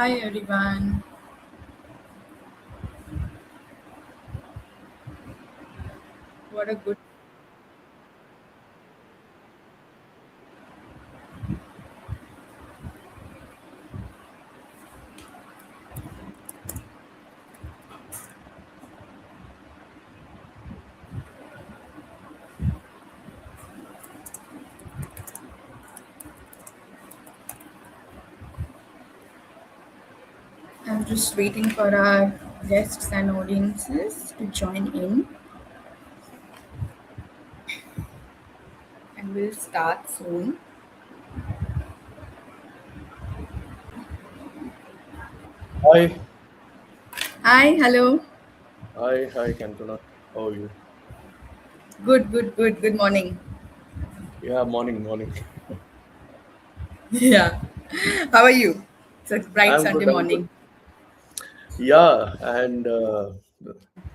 Hi everyone. What a good. I'm just waiting for our guests and audiences to join in, and we'll start soon. Hi, Hi, hello. hi, Cantona. How are you? Good morning. Yeah, morning. Yeah. How are you? It's a bright I'm Sunday good. I'm good. morning. Yeah, and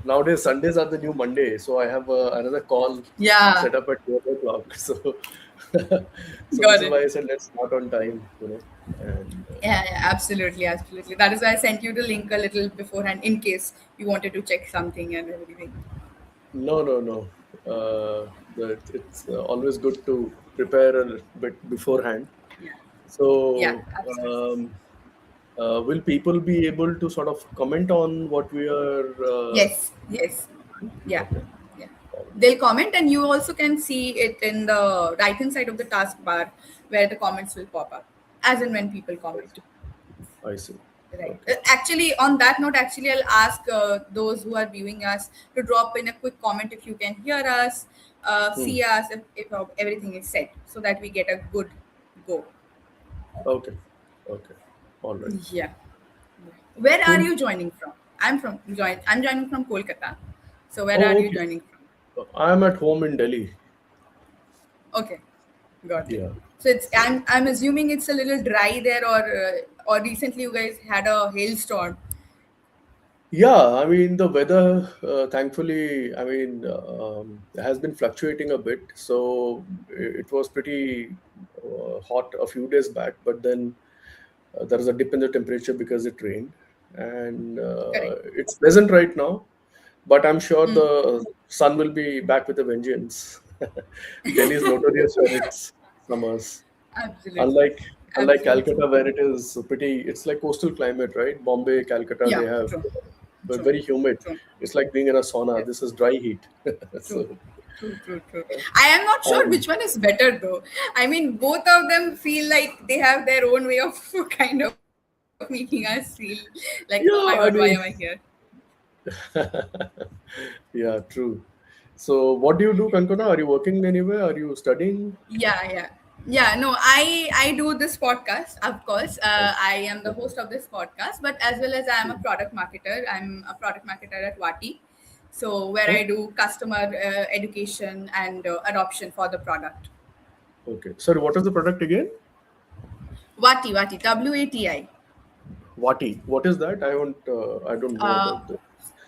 nowadays Sundays are the new Monday, so I have another call Yeah, set up at 12 o'clock. So which got is it. why I said let's start on time. And Yeah, absolutely. That is why I sent you the link a little beforehand in case you wanted to check something and everything. no. It's always good to prepare a bit beforehand. Yeah, yeah, So, absolutely. will people be able to sort of comment on what we are? Yes. Yeah, Okay. yeah. They'll comment, and you also can see it in the right hand side of the taskbar where the comments will pop up as and when people I comment. see. I see. Right. Okay. Actually, on that note, I'll ask those who are viewing us to drop in a quick comment if you can hear us, Hmm. see us, if everything is set, so that we get a good go. Okay. Okay. All right. Yeah. Where are Cool. you joining from? I'm joining from Kolkata. So where are Oh, you okay. joining from? I'm at home in Delhi. Okay, got it. Yeah. So it's So, I'm assuming it's a little dry there, or recently you guys had a hailstorm. yeah, I mean, the weather, thankfully, has been fluctuating a bit. So it was pretty hot a few days back, but then there is a dip in the temperature because it rained. And Correct. it's pleasant right now, but I'm sure Hmm. the sun will be back with a vengeance. Delhi is notorious for its summers. Absolutely, Unlike unlike absolutely. Calcutta, where it's like coastal climate, right? Bombay, Calcutta, they Yeah, have true, true, very humid. true. It's like being in a sauna. Yes, This is dry heat. true, So, true. I am not sure um, which one is better though. I mean, both of them feel like they have their own way of kind of making us feel like, oh yeah, my I god, why mean, am I here? yeah, true. So, what do you do, Kankana? Are you working anywhere? Are you studying? Yeah. No, I do this podcast, of course. I am the Okay. host of this podcast, but as well as I am a Hmm. product marketer. I'm a product marketer at Wati, so where I Oh, do customer education and adoption for the product. okay. Sorry, what is the product again? Wati, WATI. Wati. What is that? I don't know Uh, about this.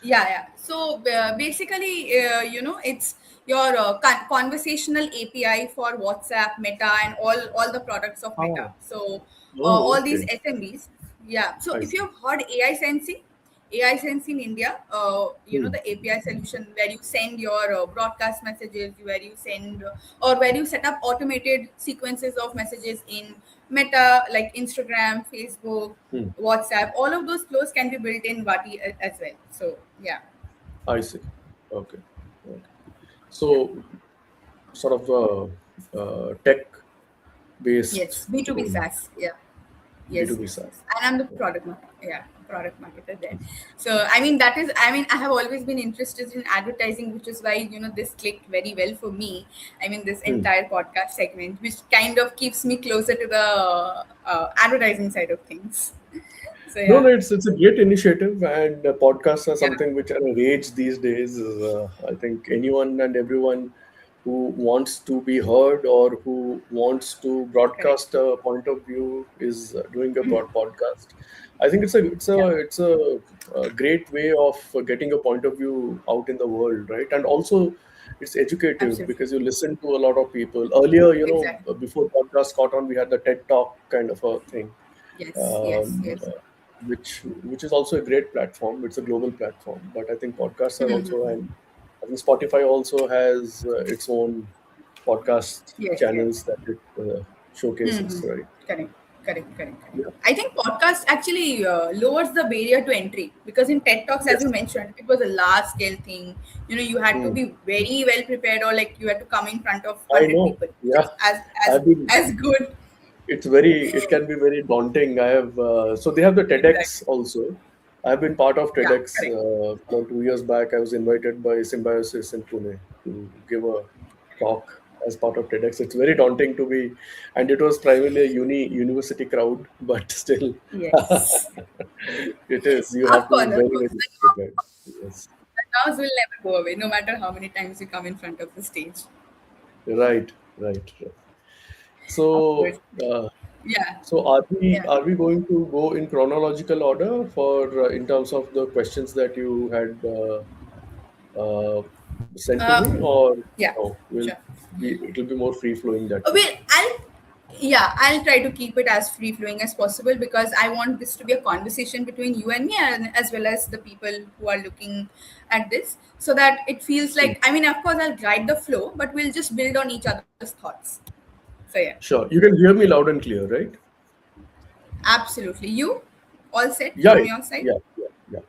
yeah. So basically, it's your conversational API for WhatsApp, Meta, and all the products of Meta. Oh, So oh, all these okay. SMBs. Yeah. So I if see. you've heard AI Sense in India, Hmm. the API solution where you send your broadcast messages, where you send or where you set up automated sequences of messages in Meta, like Instagram, Facebook, Hmm. WhatsApp, all of those flows can be built in Vati as well. So yeah, I see. Okay. Okay. yeah, So, sort of tech-based yes, B2B role, SaaS, yeah, B2B SaaS. yes, and I'm the product marketer there. So I mean I have always been interested in advertising, which is why this clicked very well for me. I mean this Hmm. entire podcast segment, which kind of keeps me closer to the advertising side of things. So No, yeah, it's a great initiative, and podcasts are yeah, something which are a rage these days. I think anyone and everyone who wants to be heard or who wants to correct, broadcast a point of view is doing a podcast. I think yeah, a great way of getting a point of view out in the world, right? And also, it's educative absolutely, because you listen to a lot of people. Earlier, exactly. before podcast caught on, we had the TED Talk kind of a thing. Yes, yes, Um, yes. which is also a great platform. It's a global platform, but I think podcasts are also, and I think Spotify also has its own podcast Yes, yes. channels that it showcases, Mm-hmm. right? Correct, correct. Yeah. I think podcast actually lowers the barrier to entry because in TED Talks, as you Yes. mentioned, it was a large scale thing. You had to Hmm. be very well prepared, or like you had to come in front of I 100 know. people, which Yeah. is as I've been. as good. It can be very daunting. I have so they have the TEDx Exactly. also. I've been part of Yeah, TEDx correct. around 2 years back. I was invited by Symbiosis in Pune to give a talk as part of TEDx. It's very daunting to be, and it was primarily a university crowd, but still, Yes. it is. You have to be Of very course. very prepared. Yes, The nerves will never go away, no matter how many times you come in front of the stage. right, right, right. Of course. So. Yeah. So Yeah. are we going to go in chronological order for in terms of the questions that you had uh, sent to me, Uh, or yeah. no? Sure. It'll be more free flowing that way. Well, I'll try to keep it as free flowing as possible because I want this to be a conversation between you and me, and as well as the people who are looking at this, so that it feels Hmm. like, I mean, of course, I'll guide the flow, but we'll just build on each other's thoughts. So yeah, Sure, you can hear me loud and clear, right? absolutely. You all set Yeah, from your side? yeah.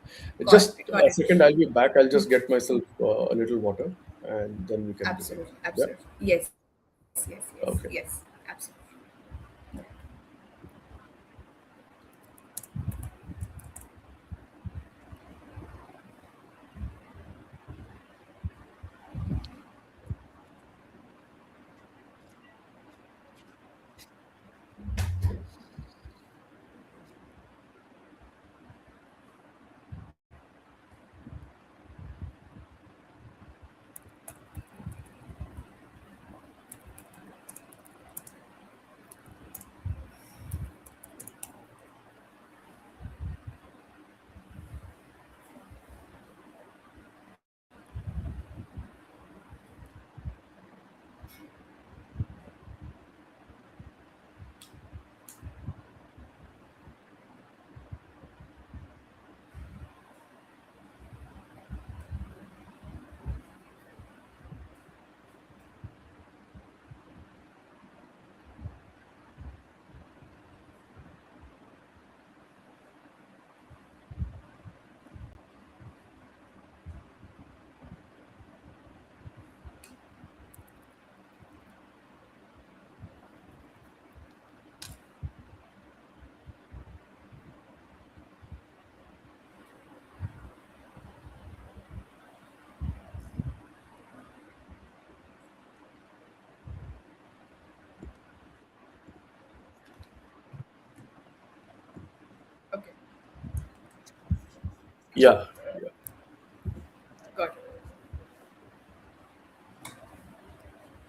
Just Got a it. second, I'll be back. I'll just get myself a little water, and then we can begin. Absolutely, Yeah. absolutely. Yes. Okay. Absolutely. Okay, Yeah. Yeah. got it.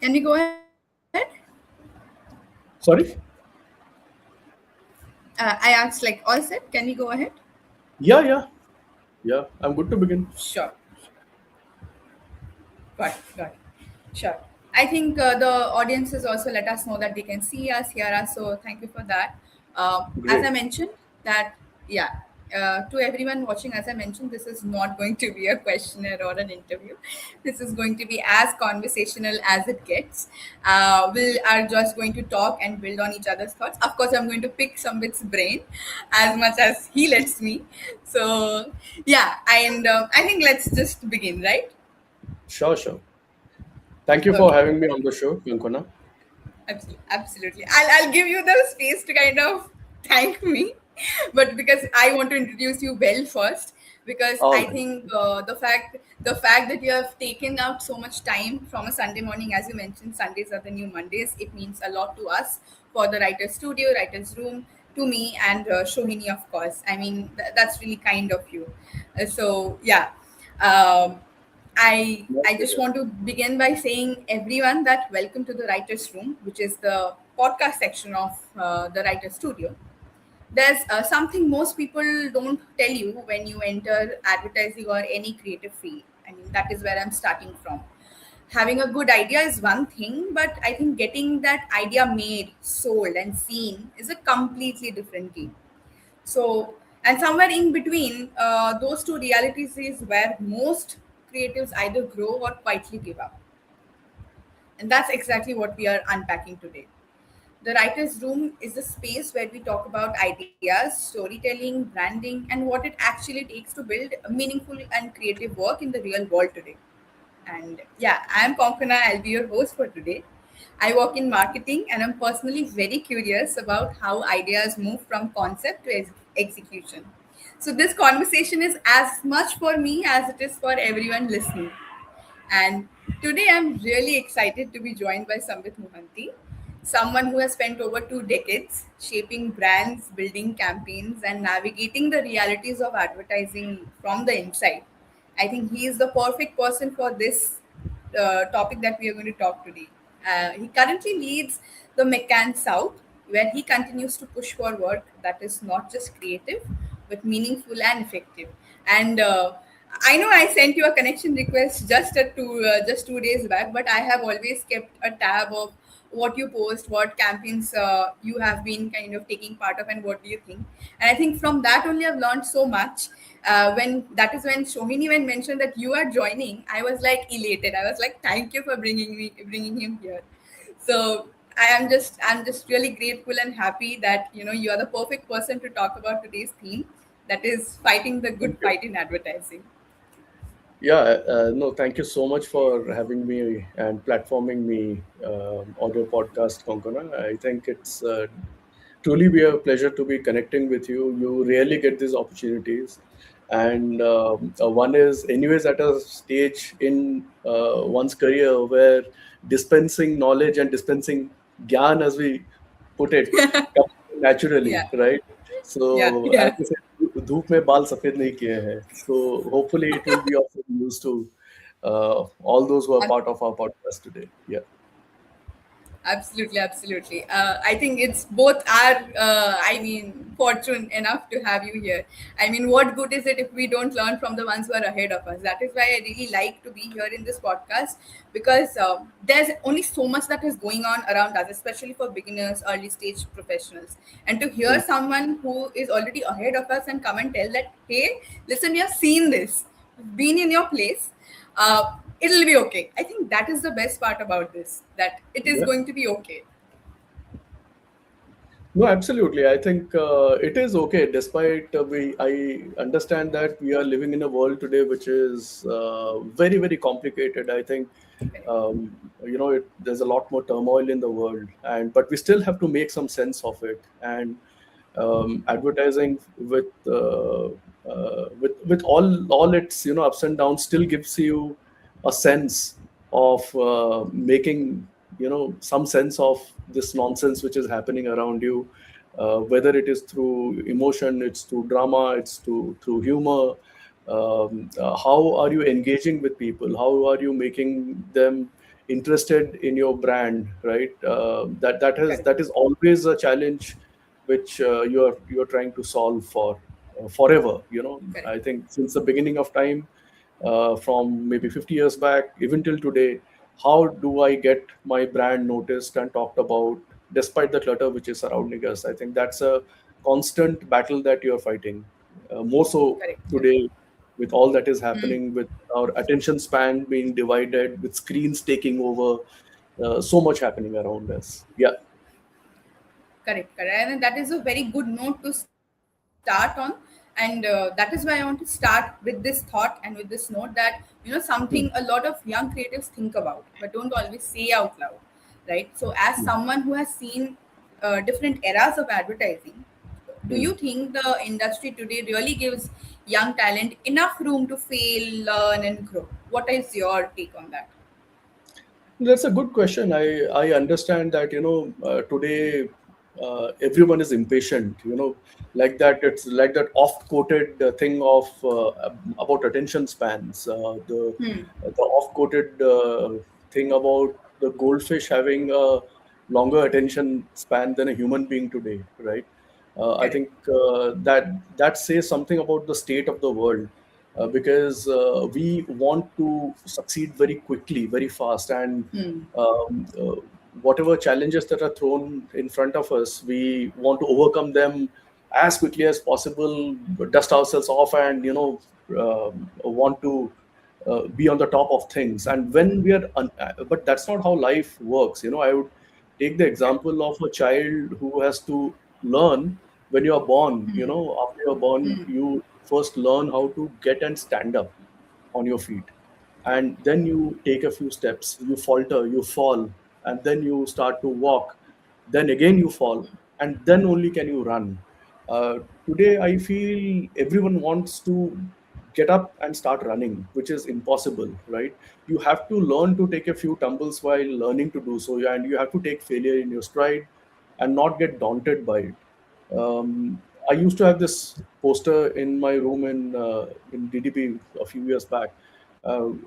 Can we go ahead? Sorry. I asked, like, all set. Can we go ahead? Yeah, yeah, yeah. I'm good to begin. Sure. Got it. Sure. I think the audiences also let us know that they can see us, hear us. So thank you for that. As I Great. mentioned, that yeah, to everyone watching, as I mentioned, this is not going to be a questionnaire or an interview. This is going to be as conversational as it gets. We are just going to talk and build on each other's thoughts. Of course, I'm going to pick Sambit's brain as much as he lets me. So yeah, and I think let's just begin, right? Sure, sure. Thank you for Okay. having me on the show, Yankona. Absolutely. I'll give you the space to kind of thank me, but because I want to introduce you well first, because All I right. think the fact that you have taken out so much time from a Sunday morning, as you mentioned, Sundays are the new Mondays. It means a lot to us for the writer's studio, writer's room, to me, and Shohini, of course. I mean, that's really kind of you. So yeah. Um, My I just pleasure. want to begin by saying everyone that welcome to the writers room, which is the podcast section of the writers studio. There's something most people don't tell you when you enter advertising or any creative field. I mean, that is where I'm starting from. Having a good idea is one thing, but I think getting that idea made, sold, and seen is a completely different game. So And somewhere in between those two realities is where most creatives either grow or quietly give up. And that's exactly what we are unpacking today. The writer's room is the space where we talk about ideas, storytelling, branding, and what it actually takes to build a meaningful and creative work in the real world today. And yeah, I am Konkana. I'll be your host for today. I work in marketing and I'm personally very curious about how ideas move from concept to execution. So, this conversation is as much for me as it is for everyone listening. And today I'm really excited to be joined by Sambit Mohanty, someone who has spent over 2 decades shaping brands, building campaigns, and navigating the realities of advertising from the inside. I think he is the perfect person for this topic that we are going to talk today. He currently leads the McCann South, where he continues to push for work that is not just creative, but meaningful and effective. And I know I sent you a connection request just 2 days back, but I have always kept a tab of what you post, what campaigns you have been kind of taking part of, and what do you think. And I think from that only I've learned so much. When that is when Shohini when mentioned that you are joining, I was like elated. I was like, thank you for bringing him here. So I'm just really grateful and happy that you are the perfect person to talk about today's theme, that is fighting the good Thank you. fight in advertising. Yeah, no, thank you so much for having me and platforming me on your podcast, Konkona. I think it's truly be a pleasure to be connecting with you. You rarely get these opportunities. And one is, anyways, at a stage in one's career where dispensing knowledge and dispensing gyan, as we put it, comes naturally, Yeah, right? yeah, So, as yeah. I said, धूप में बाल सफेद नहीं किए हैं. So hopefully it will be of some use to all those who are part of our podcast today. Yeah. Absolutely, absolutely. I think it's both our, fortune enough to have you here. I mean, what good is it if we don't learn from the ones who are ahead of us? That is why I really like to be here in this podcast, because there's only so much that is going on around us, especially for beginners, early stage professionals. And to hear Mm. someone who is already ahead of us and come and tell that, hey, listen, we have seen this, been in your place, it'll be okay. I think that is the best part about this, that it is Yeah. going to be okay. No, absolutely. I think it is okay, despite I understand that we are living in a world today which is very, very complicated. I think Correct. there's a lot more turmoil in the world, and but we still have to make some sense of it. And advertising with all its ups and downs still gives you a sense of making some sense of this nonsense which is happening around you, whether it is through emotion, it's through drama, it's through humor. How are you engaging with people? How are you making them interested in your brand, right? Correct. That is always a challenge which you're trying to solve for forever. Correct. I think since the beginning of time, from maybe 50 years back, even till today, how do I get my brand noticed and talked about despite the clutter which is surrounding us? I think that's a constant battle that you're fighting, more so Correct. Correct. today, with all that is Hmm. happening, with our attention span being divided, with screens taking over, so much happening around us. Yeah. Correct. Correct. And that is a very good note to start on. And that is why I want to start with this thought and with this note that, something a Hmm. lot of young creatives think about, but don't always say out loud. Right. So, as Hmm. someone who has seen different eras of advertising, do Hmm. you think the industry today really gives young talent enough room to fail, learn, and grow? What is your take on that? That's a good question. I understand that today everyone is impatient. Like that. It's like that oft-quoted thing of about attention spans. The oft-quoted thing about the goldfish having a longer attention span than a human being today, right? I Correct. think that says something about the state of the world, because we want to succeed very quickly, very fast, and Hmm. whatever challenges that are thrown in front of us, we want to overcome them as quickly as possible, dust ourselves off, and want to be on the top of things. And when we are but that's not how life works. I would take the Correct. example of a child who has to learn. When you are born, after you're born, you first learn how to get and stand up on your feet, and then you take a few steps, you falter, you fall, and then you start to walk, then again you fall, and then only can you run. uh, Today I feel everyone wants to get up and start running, which is impossible, right? You have to learn to take a few tumbles while learning to do so, and you have to take failure in your stride and not get daunted by it. I used to have this poster in my room in DDP a few years back.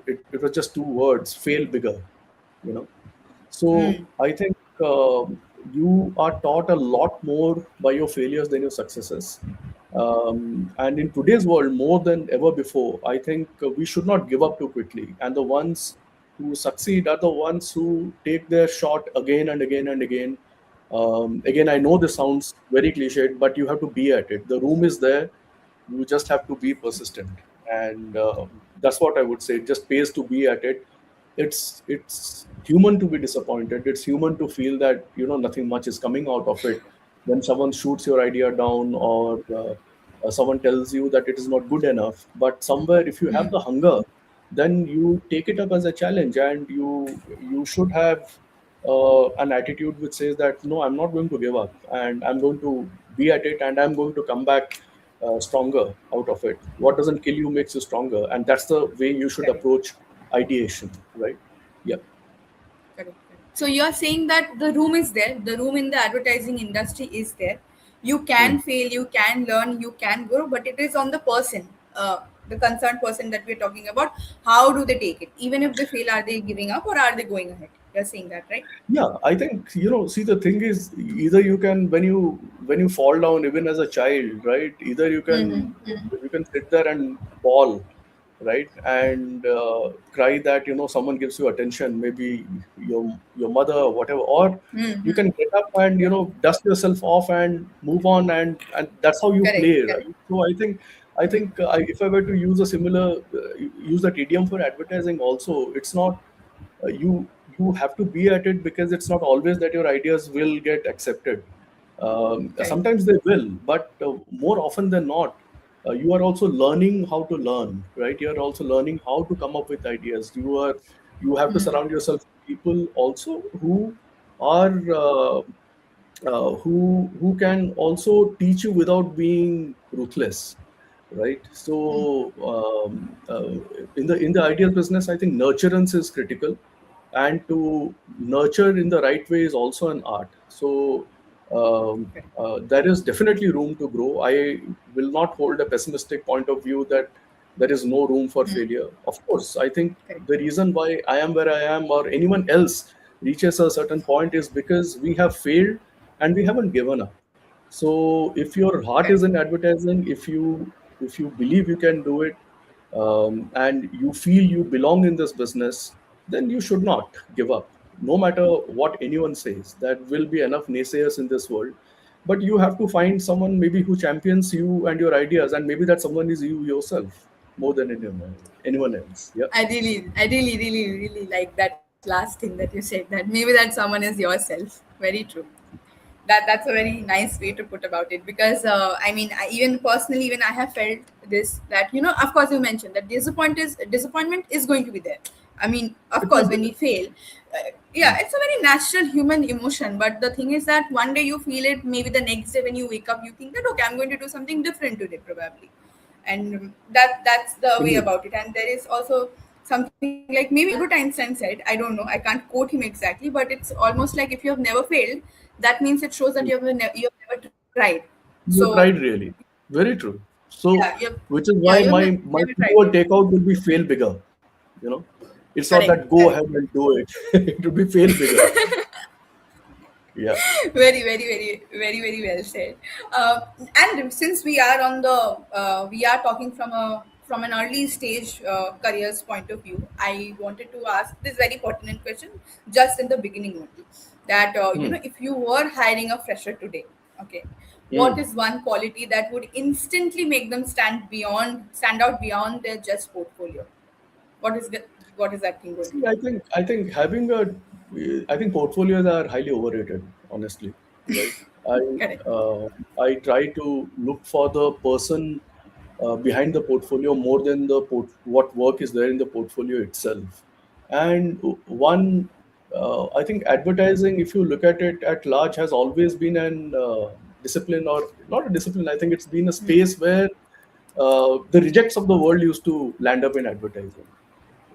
It was just two words: "Fail bigger." You know. So I think you are taught a lot more by your failures than your successes. And in today's world, more than ever before, I think we should not give up too quickly. And the ones who succeed are the ones who take their shot again and again and again. Again, I know this sounds very cliched, but you have to be at it. The room is there. You just have to be persistent, and that's what I would say. It just pays to be at it. It's human to be disappointed. It's human to feel that nothing much is coming out of it when someone shoots your idea down, or someone tells you that it is not good enough. But somewhere, if you have the hunger, then you take it up as a challenge, and you should have an attitude which says that no, I'm not going to give up, and I'm going to be at it, and I'm going to come back stronger out of it. What doesn't kill you makes you stronger, and that's the way you should Correct. approach ideation, right? Yeah. Correct. So you are saying that the room is there, the room in the advertising industry is there. You Hmm. can fail, you can learn, you can grow, but it is on the person, the concerned person that we're talking about. How do they take it? Even if they fail, are they giving up or are they going ahead? You're saying that, right? Yeah, I think see, the thing is, either you can, when you fall down, even as a child, right? Either you can sit there and bawl, right, and cry that someone gives you attention, maybe your mother or whatever, or you can get up and Yeah. dust yourself off and move on, and that's how you Correct. play, Correct. right? So I think if I were to use a similar use that idiom for advertising also, it's not you have to be at it, because it's not always that your ideas will get accepted. Correct. Sometimes they will, but more often than not, you are also learning how to learn, right? You are also learning how to come up with ideas. You have to surround yourself with people also are who can also teach you without being ruthless, right? So in the ideal business, I think nurturance is critical, and to nurture in the right way is also an art. So Correct. there is definitely room to grow. I will not hold a pessimistic point of view that there is no room for failure. Of course, I think Correct. the reason why I am where I am, or anyone else reaches a certain point, is because we have failed and we haven't given up. So if your heart Correct. is in advertising, if you believe you can do it, and you feel you belong in this business, then you should not give up. No matter what anyone says, there will be enough naysayers in this world. But you have to find someone maybe who champions you and your ideas, and maybe that someone is you yourself more than anyone else. Yeah. I really like that last thing that you said. That maybe that someone is yourself. Very true. That's a very nice way to put about it, because I mean, even personally, even I have felt this, that of course you mentioned that disappointment is going to be there. I mean, of It will course, be when we there. fail, Hmm. yeah, it's a very natural human emotion. But the thing is that one day you feel it, maybe the next day when you wake up, you think that okay, I'm going to do something different today, probably. And that's the way Indeed. about it. And there is also something like, maybe Albert Einstein said, I don't know, I can't quote him exactly, but it's almost like if you have never failed, that means it shows that you have never tried. You So tried really. Very true. yeah, So, which is yeah, why you've my never tried keyword it. takeout will be fail bigger. You know, it's not Correct. that go Correct. ahead and do it. It will be fail bigger. Yeah. Very well said. And since we are on the we are talking from an early stage careers point of view, I wanted to ask this very pertinent question just in the beginning only, that Hmm. if you were hiring a fresher today, okay, what Hmm. is one quality that would instantly make them stand out beyond their just portfolio? What is the, what is that thing going to See, be? I think portfolios are highly overrated, honestly, right? I Correct. I try to look for the person behind the portfolio more than what work is there in the portfolio itself. And one, I think advertising, if you look at it at large, has always been an discipline, or not a discipline. I think it's been a space where the rejects of the world used to land up in advertising,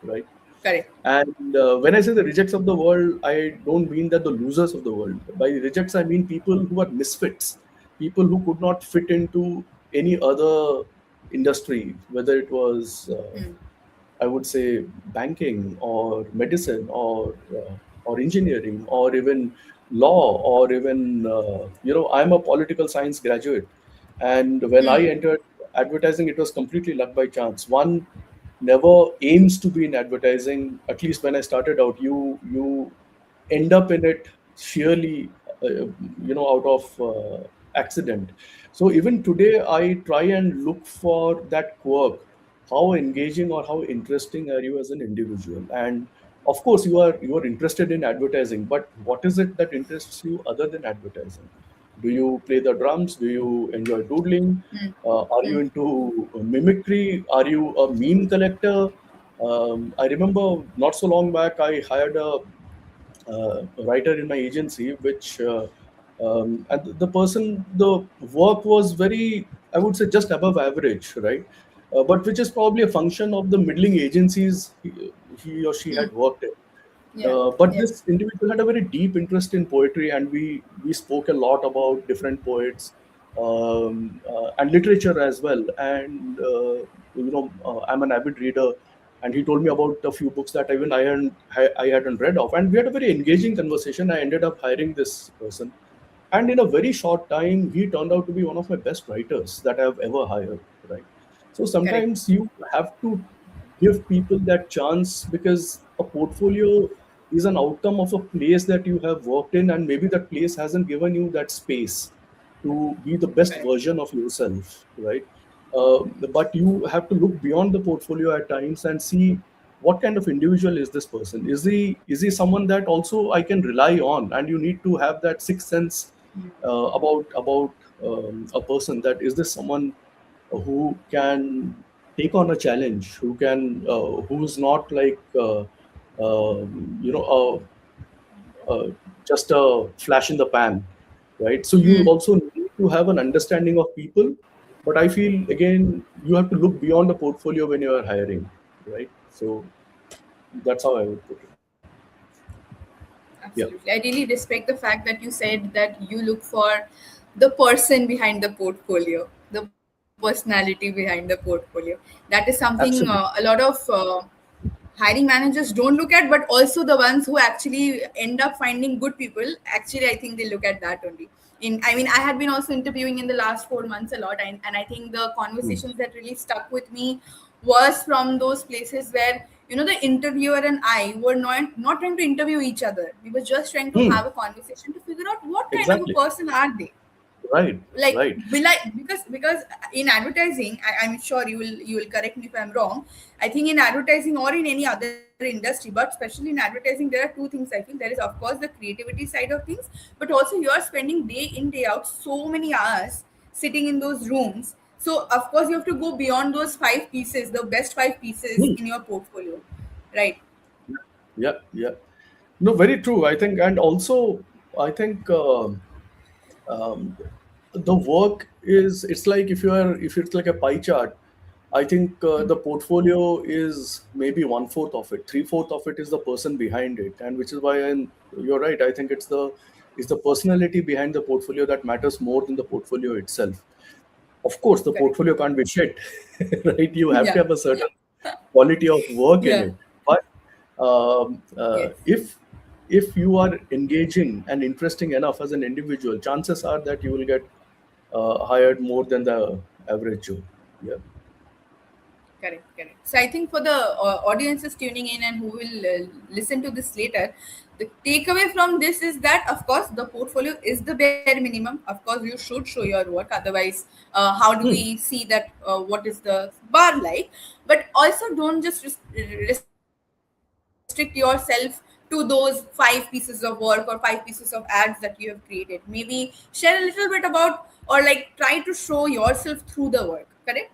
right? Correct. And when I say the rejects of the world, I don't mean that the losers of the world. By rejects, I mean people who are misfits, people who could not fit into any other industry, whether it was, I would say, banking or medicine or engineering or even law or even, I'm a political science graduate. And when I entered advertising, it was completely luck by chance. One never aims to be in advertising. At least when I started out, you end up in it sheerly, out of accident. So even today, I try and look for that quirk. How engaging or how interesting are you as an individual? And of course, you are interested in advertising, but what is it that interests you other than advertising? Do you play the drums? Do you enjoy doodling? Are you into mimicry? Are you a meme collector? I remember not so long back, I hired a writer in my agency, which and the person, the work was very, I would say, just above average, right? But which is probably a function of the middling agencies he or she had worked in. Yeah. But Yeah. this individual had a very deep interest in poetry, and we spoke a lot about different poets and literature as well. And I'm an avid reader, and he told me about a few books that even I hadn't read of, and we had a very engaging conversation. I ended up hiring this person, and in a very short time, he turned out to be one of my best writers that I've ever hired. Right. So Correct. sometimes you have to give people that chance, because a portfolio is an outcome of a place that you have worked in, and maybe that place hasn't given you that space to be the best Correct. version of yourself, right? But you have to look beyond the portfolio at times and see what kind of individual is this person. Is he someone that also I can rely on? And you need to have that sixth sense about a person, that is this someone who can take on a challenge, who's not like you know just a flash in the pan, right? So you also need to have an understanding of people, but I feel again you have to look beyond the portfolio when you are hiring, right? So that's how I would put it. Yeah, Absolutely. I really respect the fact that you said that you look for the person behind the portfolio, the personality behind the portfolio. That is something a absolutely. lot of hiring managers don't look at, but also the ones who actually end up finding good people. Actually, I think they look at that only. I mean, I had been also interviewing in the last 4 months a lot, and I think the Hmm. conversations that really stuck with me was from those places where the interviewer and I were not trying to interview each other. We were just trying to Hmm. have a conversation to figure out what kind of a Exactly. person are they. Right. Like, Right. will I, because in advertising, I'm sure you will correct me if I'm wrong. I think in advertising or in any other industry, but especially in advertising, there are two things I feel. There is, of course, the creativity side of things, but also you are spending day in day out so many hours sitting in those rooms. So of course you have to go beyond those five pieces, the best five pieces Hmm. in your portfolio, right? Yeah. Yeah. No, very true. I think, and also I think the work is, it's like if it's like a pie chart. I think the portfolio is maybe one fourth of it. Three-fourth of it is the person behind it, and which is why, and you're right. I think it's the personality behind the portfolio that matters more than the portfolio itself. Of course, the Correct. portfolio can't be shit, right? You have to Yeah. have a certain quality of work in Yeah. it. But Yes. if you are engaging and interesting enough as an individual, chances are that you will get hired more than the average Joe. Yeah. Correct, correct. So I think for the audiences tuning in and who will listen to this later, the takeaway from this is that, of course, the portfolio is the bare minimum. Of course, you should show your work. Otherwise, how do Hmm. we see that what is the bar like? But also, don't just restrict yourself to those 5 pieces of work or 5 pieces of ads that you have created. Maybe share a little bit about, or like try to show yourself through the work. Correct?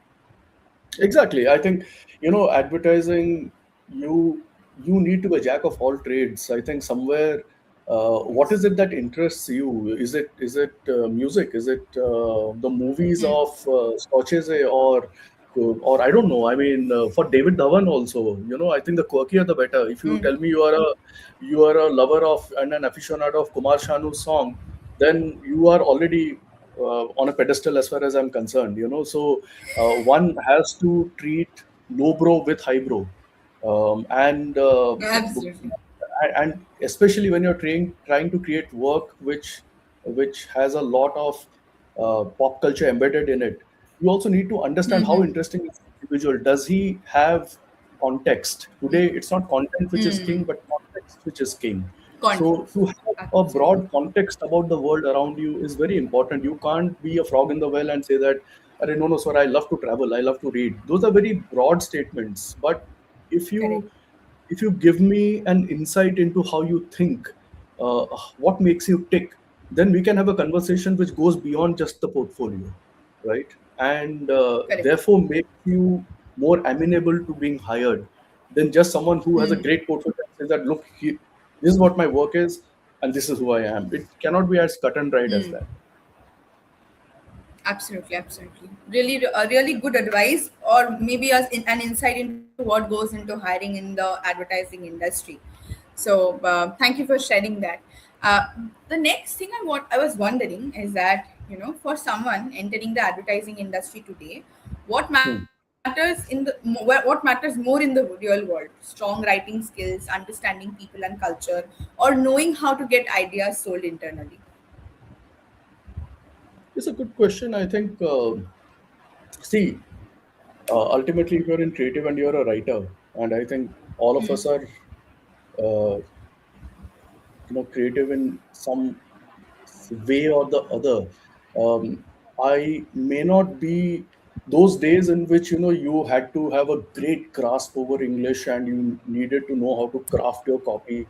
Exactly. I think, advertising, you need to be a jack of all trades. I think somewhere, what Yes. is it that interests you? Is it music? Is it the movies Hmm. of Scorsese, or I don't know. I mean, for David Dhawan also, I think the quirkier the better. If you Hmm. tell me you are a lover of and an aficionado of Kumar Shanu's song, then you are already on a pedestal as far as I'm concerned. So one has to treat low bro with high bro, and Absolutely. especially when you're trying to create work which has a lot of pop culture embedded in it. You also need to understand how Mm-hmm. interesting is the individual. Does he have context? Today, it's not content which is king, but context which is king. So Context. to have a Absolutely. broad context about the world around you is very important. You can't be a frog in the well and say that, "Arey, no, no, sir, I love to travel, I love to read." Those are very broad statements. But if Correct. you if you give me an insight into how you think, what makes you tick, then we can have a conversation which goes beyond just the portfolio, right? And Correct. therefore makes you more amenable to being hired than just someone who has a great portfolio and says that, look, this is what my work is and this is who I am. It cannot be as cut and dried as that. Absolutely, absolutely. Really, really good advice, or maybe an insight into what goes into hiring in the advertising industry. So, thank you for sharing that. Uh, the next thing I was wondering is that, for someone entering the advertising industry today, Hmm. what matters more in the real world? Strong writing skills, understanding people and culture, or knowing how to get ideas sold internally. It's a good question. I think, see, ultimately, if you're in creative and you're a writer, and I think all of us are creative in some way or the other. I may not be those days in which you had to have a great grasp over English and you needed to know how to craft your copy.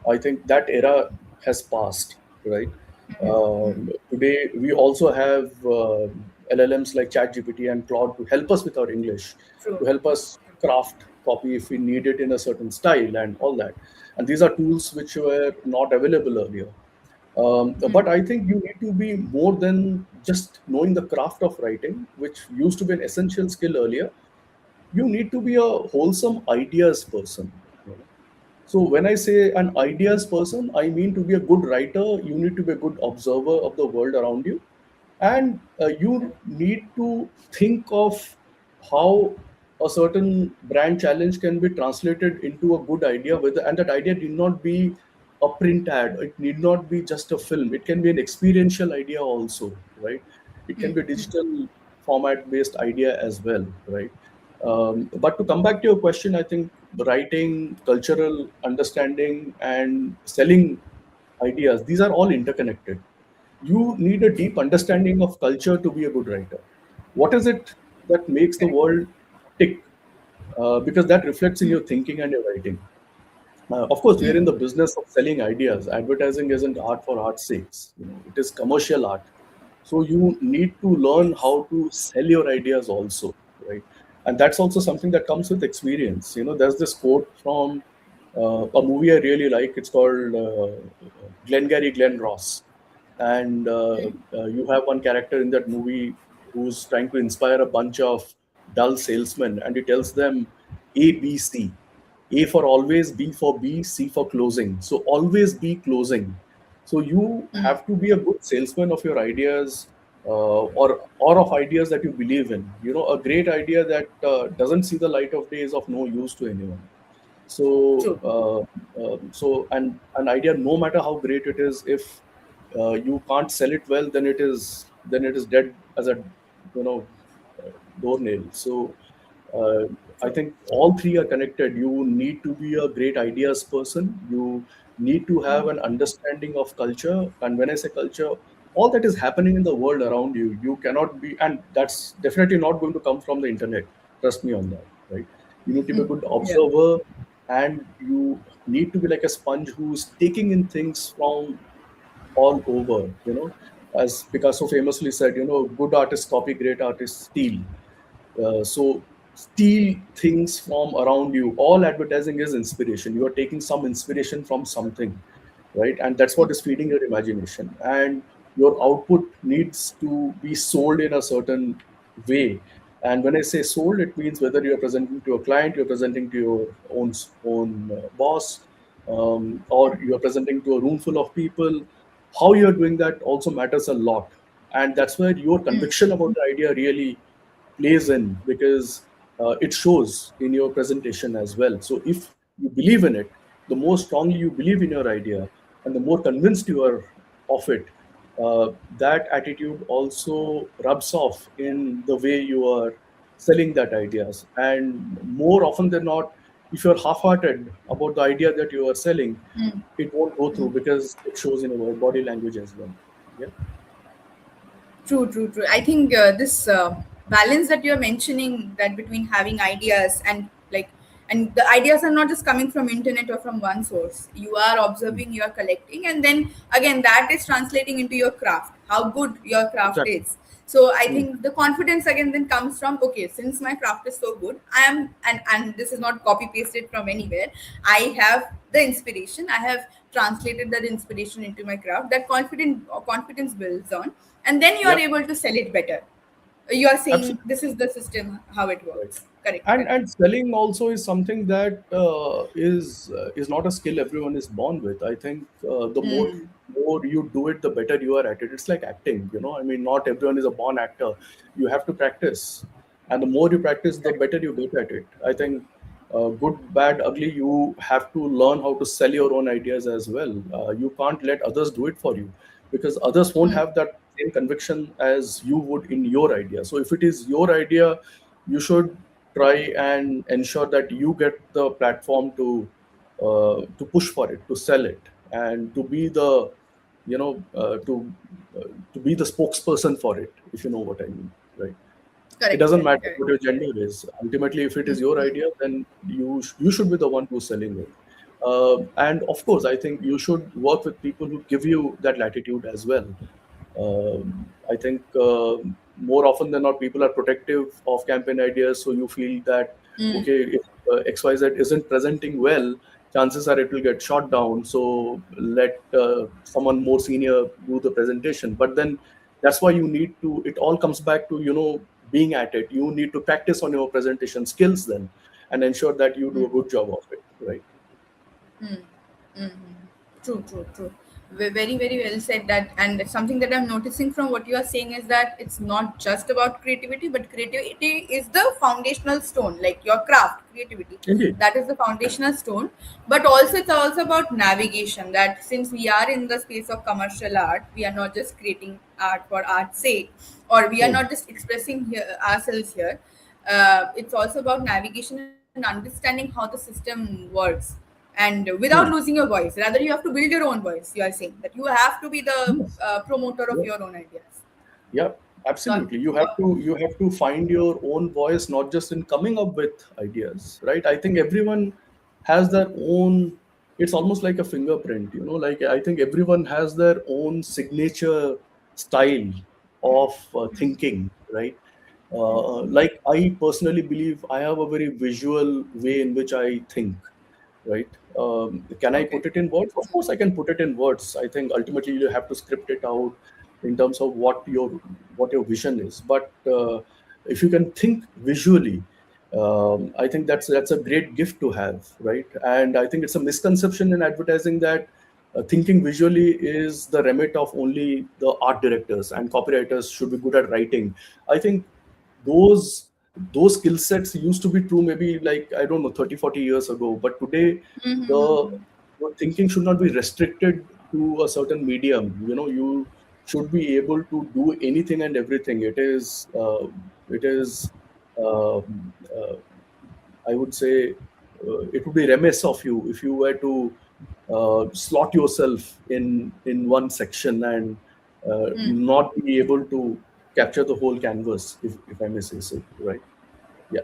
I think that era has passed, right? Today we also have LLMs like ChatGPT and Claude to help us with our English, True. to help us craft copy if we need it in a certain style and all that. And these are tools which were not available earlier. But I think you need to be more than just knowing the craft of writing, which used to be an essential skill earlier. You need to be a wholesome ideas person. you know. So when I say an ideas person, I mean to be a good writer, you need to be a good observer of the world around you, and you need to think of how a certain brand challenge can be translated into a good idea, and that idea need not be a print ad, it need not be just a film, it can be an experiential idea also, right? It can be a digital format based idea as well, right? But to come back to your question, I think writing, cultural understanding, and selling ideas, these are all interconnected. You need a deep understanding of culture to be a good writer. What is it that makes the Correct. world tick? Because that reflects in your thinking and your writing. Of course, we are in the business of selling ideas. Advertising isn't art for art's sakes. It is commercial art. So you need to learn Yes. how to sell your ideas also, right? And that's also something that comes with experience. There's this quote from a movie I really like. It's called Glengarry Glen Ross, and you have one character in that movie who's trying to inspire a bunch of dull salesmen, and he tells them A, B, C. A for always, B for B, C for closing. So always be closing. So you have to be a good salesman of your ideas, or of ideas that you believe in. A great idea that doesn't see the light of day is of no use to anyone. So, True. so an idea, no matter how great it is, if you can't sell it well, then it is dead as a you know doornail. So uh, I think all three are connected. You need to be a great ideas person. You need to have an understanding of culture. And when I say culture, all that is happening in the world around you, you cannot be, and that's definitely not going to come from the internet. Trust me on that, right? You need to be a good Yeah. observer, and you need to be like a sponge who's taking in things from all over, as Picasso famously said, good artists copy, great artists steal. So steal things from around you. All advertising is inspiration. You are taking some inspiration from something, right? And that's what is feeding your imagination. And your output needs to be sold in a certain way. And when I say sold, it means whether you're presenting to a client, you're presenting to your own boss, or you're presenting to a room full of people. How you're doing that also matters a lot, and that's where your conviction about the idea really plays in, because it shows in your presentation as well. So if you believe in it, the more strongly you believe in your idea and the more convinced you are of it, that attitude also rubs off in the way you are selling that ideas. And more often than not, if you're half-hearted about the idea that you are selling, it won't go through because it shows in your body language as well. Yeah. True, true, true. I think this balance that you're mentioning, that between having ideas and like, and the ideas are not just coming from internet or from one source. You are Mm. observing, you are collecting, and then again that is translating into your craft. How good your craft Exactly. is. So I Mm. think the confidence again then comes from, okay, since my craft is so good, I am, and this is not copy pasted from anywhere. I have the inspiration. I have translated that inspiration into my craft. That confidence builds on, and then you are Yep. able to sell it better. You are saying Absolutely. this is the system how it Right. works. Correct, correct. And selling also is something that is not a skill everyone is born with. I think the more you do it, the better you are at it. It's like acting, I mean, not everyone is a born actor. You have to practice, and the more you practice, the better you get at it. I think good, bad, ugly, you have to learn how to sell your own ideas as well. You can't let others do it for you, because others won't have that same conviction as you would in your idea. So if it is your idea, you should try and ensure that you get the platform to push for it, to sell it, and to be the you know to be the spokesperson for it, if you know what I mean, right? It Correct, doesn't correct, matter correct. what your gender is. Ultimately, if it is your idea, then you should be the one who's selling it. And of course, I think you should work with people who give you that latitude as well. I think more often than not, people are protective of campaign ideas. So you feel that, okay, if XYZ isn't presenting well, chances are it will get shot down. So let someone more senior do the presentation. But then that's why you need to. It all comes back to being at it. You need to practice on your presentation skills then, and ensure that you do a good job of it. Right. True, true, true. Very, very well said that. And something that I'm noticing from what you are saying is that it's not just about creativity, but creativity is the foundational stone, like your craft, creativity. Indeed. That is the foundational stone. But also, it's also about navigation. That since we are in the space of commercial art, we are not just creating art for art's sake, or we are Hmm. not just expressing ourselves here. It's also about navigation and understanding how the system works, and without Hmm. losing your voice. Rather, you have to build your own voice. You are saying that you have to be the Yes. promoter of Yeah. your own ideas. Yeah, So, absolutely. You have to find your own voice, not just in coming up with ideas, right? I think everyone has their own. It's almost like a fingerprint, Like I think everyone has their own signature style of thinking, right? Like I personally believe I have a very visual way in which I think, right? Can I okay. put it in words? Of course, I can put it in words. I think ultimately you have to script it out in terms of what your vision is. But if you can think visually, I think that's a great gift to have, right? And I think it's a misconception in advertising that thinking visually is the remit of only the art directors, and copywriters should be good at writing. I think those those skill sets used to be true maybe, like, I don't know, 30, 40 years ago, but today the your thinking should not be restricted to a certain medium. You should be able to do anything and everything. It is um, uh, I would say it would be remiss of you if you were to slot yourself in one section and not be able to capture the whole canvas, if I may say so, right? Yeah.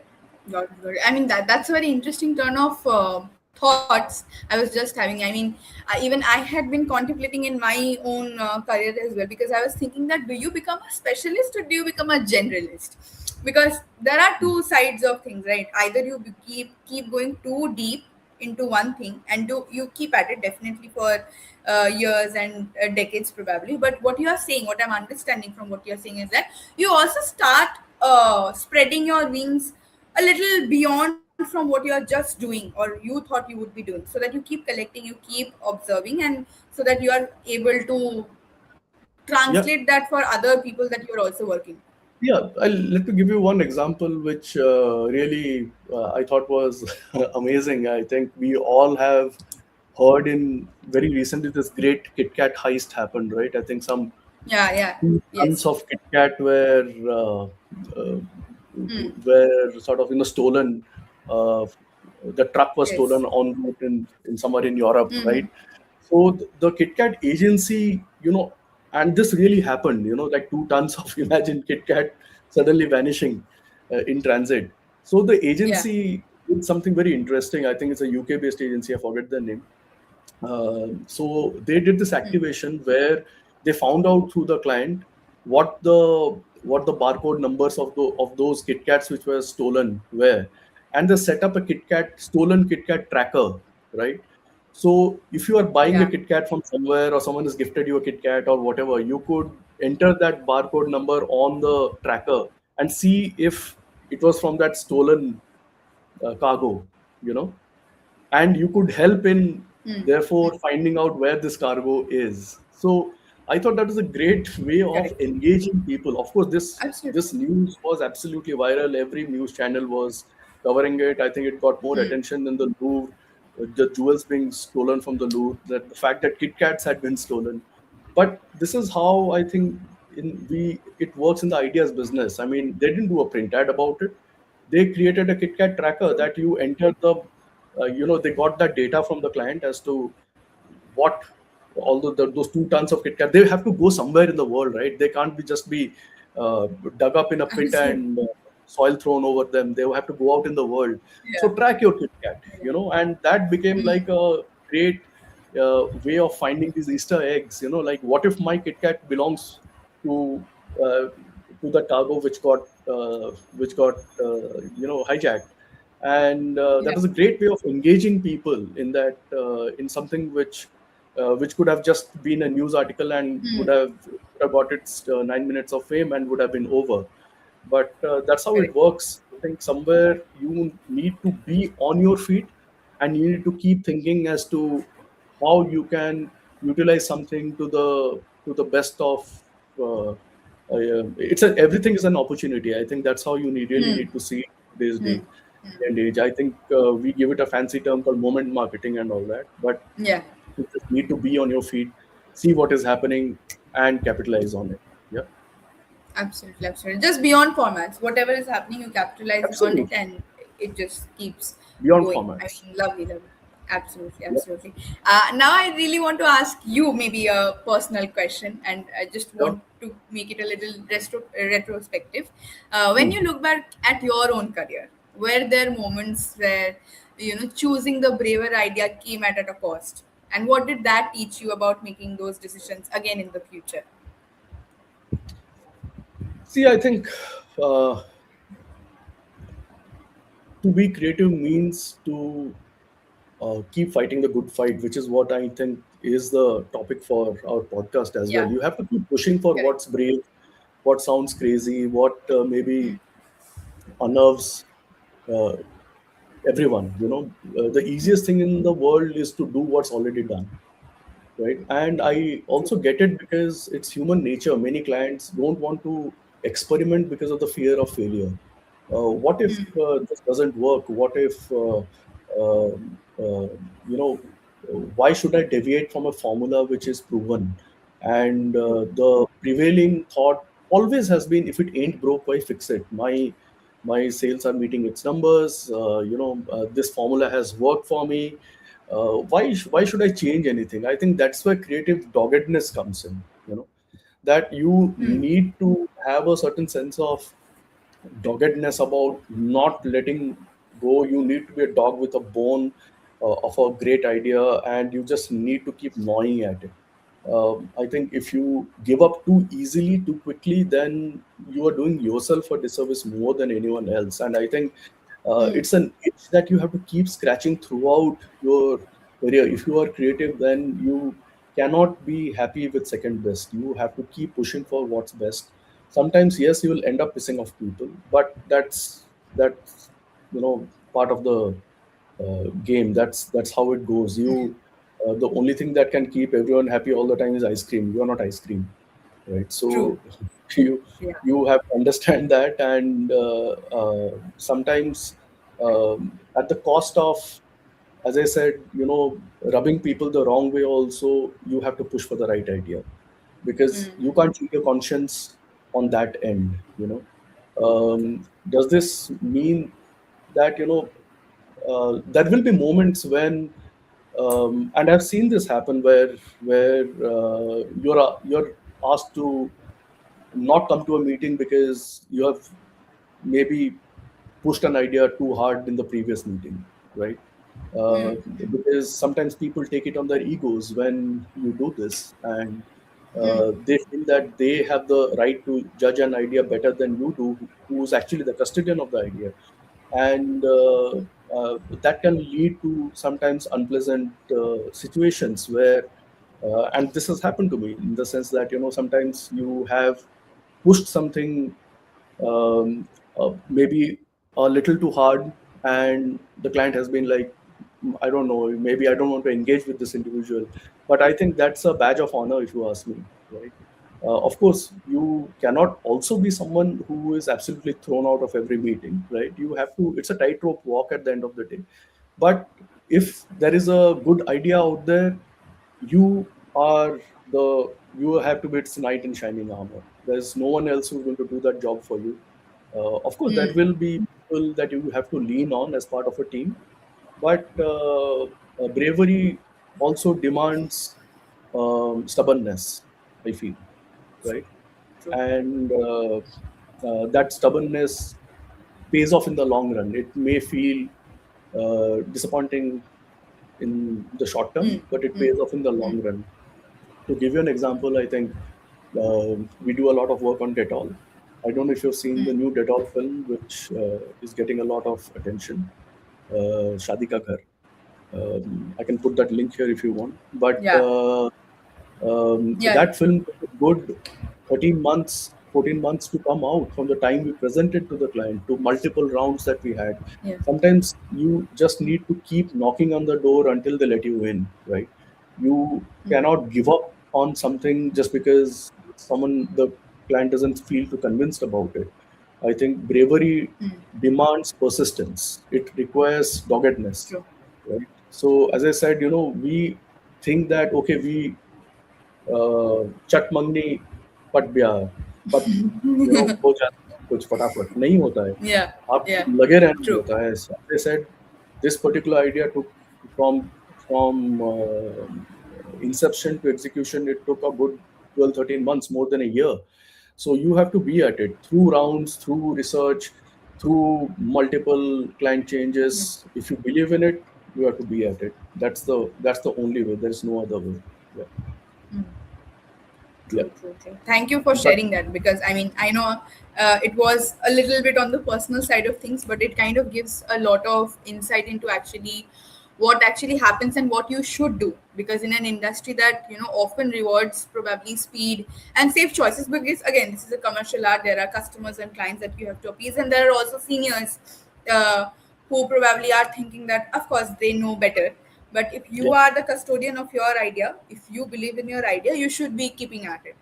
Got it, got it. I mean that's a very interesting turn of thoughts I was just having. I mean, even I had been contemplating in my own career as well, because I was thinking that do you become a specialist or do you become a generalist? Because there are two sides of things, right? Either you keep going too deep into one thing and do you keep at it definitely for years and decades probably, but what you are saying, what I'm understanding from what you're saying is that you also start spreading your wings a little beyond from what you are just doing or you thought you would be doing, so that you keep collecting, you keep observing, and so that you are able to Yeah. translate that for other people that you're also working. Yeah, let me give you one example which really I thought was amazing. I think we all have heard in very recently this great Kit Kat heist happened, right? I think some Yeah, yeah. 2 tons Yes. of Kit Kat uh, were sort of stolen. Uh, the truck was stolen Yes. en route in somewhere in Europe, right? So the Kit Kat agency, and this really happened, like 2 tons of imagine Kit Kat suddenly vanishing in transit. So the Yeah. agency did something very interesting. I think it's a UK based agency. I forget the name. So they did this activation where they found out through the client what the barcode numbers of those Kit Kats which were stolen were, and they set up a stolen Kit Kat tracker, right? So if you are buying a Yeah. Kit Kat from somewhere or someone has gifted you a Kit Kat or whatever, you could enter that barcode number on the tracker and see if it was from that stolen cargo, you know and you could help in therefore finding out where this cargo is. So I thought that was a great way of Correct. engaging people. Of course, this Absolutely. news was absolutely viral. Every news channel was covering it. I think it got more attention than the Louvre, the jewels being stolen from the Louvre, that the fact that Kit Kats had been stolen. But this is how I think it works in the ideas business. I mean, they didn't do a print ad about it. They created a KitKat tracker True. that you enter they got that data from the client as to what although those 2 tons of KitKat, they have to go somewhere in the world, right? They can't be uh, dug up in a pit Absolutely. and soil thrown over them. They have to go out in the world. So Yeah. track your KitKat, Yeah. and that became like a great way of finding these Easter eggs. Like what if my KitKat belongs to uh, to the cargo which got hijacked, and that Yeah. was a great way of engaging people in that in something which could have just been a news article and would have got its 9 minutes of fame and would have been over. But that's how it Correct. works. I think somewhere you need to be on your feet and you need to keep thinking as to how you can utilize something to the best of everything is an opportunity. I think that's how you really need to see it today's day and age. I think we give it a fancy term called moment marketing and all that, but Yeah. you just need to be on your feet, see what is happening, and capitalize on it. Yeah, Absolutely, absolutely. Just beyond formats, whatever is happening, you capitalize on it, absolutely. and it just keeps Beyond going. I formats. mean, lovely, lovely. Absolutely, Yeah, absolutely. Now, I really want to ask you maybe a personal question, and I just sure. want to make it a little retrospective. When Hmm. you look back at your own career, were there moments where choosing the braver idea came at a cost, and what did that teach you about making those decisions again in the future? See, I think uh, to be creative means to keep fighting the good fight, which is what I think is the topic for our podcast as well. Yeah, You have to keep pushing for correct. what's brave, what sounds crazy, what maybe unnerves uh, everyone. The easiest thing in the world is to do what's already done, right? And I also get it because it's human nature. Many clients don't want to experiment because of the fear of failure. What if this doesn't work? What if uh, uh, you know why should I deviate from a formula which is proven? And the prevailing thought always has been, if it ain't broke, why fix it? my sales are meeting its numbers. This formula has worked for me. Why should I change anything? I think that's where creative doggedness comes in. That you need to have a certain sense of doggedness about not letting go. You need to be a dog with a bone of a great idea, and you just need to keep gnawing at it. I think if you give up too easily, too quickly, then you are doing yourself a disservice more than anyone else. And I think it's an itch that you have to keep scratching throughout your career. If you are creative, then you cannot be happy with second best. You have to keep pushing for what's best. Sometimes, yes, you will end up pissing off people, but that's part of the game. That's how it goes. The only thing that can keep everyone happy all the time is ice cream. You are not ice cream, right? True. So you Yeah. you have to understand that, and sometimes at the cost of, as I said, rubbing people the wrong way. Also, you have to push for the right idea, because you can't cheat your conscience on that end. Does this mean that there will be moments when, and I've seen this happen, where you're asked to not come to a meeting because you have maybe pushed an idea too hard in the previous meeting, right? Because sometimes people take it on their egos when you do this, and they feel that they have the right to judge an idea better than you do, who's actually the custodian of the idea. And that can lead to sometimes unpleasant situations where, and this has happened to me in the sense that, sometimes you have pushed something, maybe a little too hard, and the client has been like, I don't know, maybe I don't want to engage with this individual. But I think that's a badge of honor, if you ask me, right? Of course, you cannot also be someone who is absolutely thrown out of every meeting, right? You have to, it's a tightrope walk at the end of the day. But if there is a good idea out there, you are you have to be its knight in shining armor. There's no one else who's going to do that job for you. Of course, there will be people that you have to lean on as part of a team, but bravery also demands stubbornness, I feel, right? True. And that stubbornness pays off in the long run. It may feel disappointing in the short term, but it pays off in the long run. To give you an example, I think we do a lot of work on Dettol. I don't know if you've seen the new Dettol film, which is getting a lot of attention, Shadi Ka Ghar. I can put that link here if you want. But Yeah. Yeah. that film took a good 13 months, 14 months to come out from the time we presented to the client, to multiple rounds that we had. Yeah. Sometimes you just need to keep knocking on the door until they let you in, right? You cannot give up on something just because the client doesn't feel too convinced about it. I think bravery demands persistence. It requires doggedness, True. right? So as I said, we think that, okay, we चट मंगनी पट ब्याह पट हो जाता है कुछ फटाफट नहीं होता है Yeah. आपको Yeah. लगे रहना True. होता है they said this particular idea took from inception to execution, it took a good 12-13 months, more than a year. So you have to be at it through rounds, through research, through multiple client changes. If you believe in it, you have to be at it. That's the only way. There's no other way. Yeah. Yeah. True, true, true. Thank you for But sharing that, because I mean, I know it was a little bit on the personal side of things, but it kind of gives a lot of insight into actually what actually happens and what you should do. Because in an industry that often rewards probably speed and safe choices, because again, this is a commercial art, there are customers and clients that you have to appease, and there are also seniors uh, who probably are thinking that, of course, they know better. But if you yeah, are the custodian of your idea, if you believe in your idea, you should be keeping at it.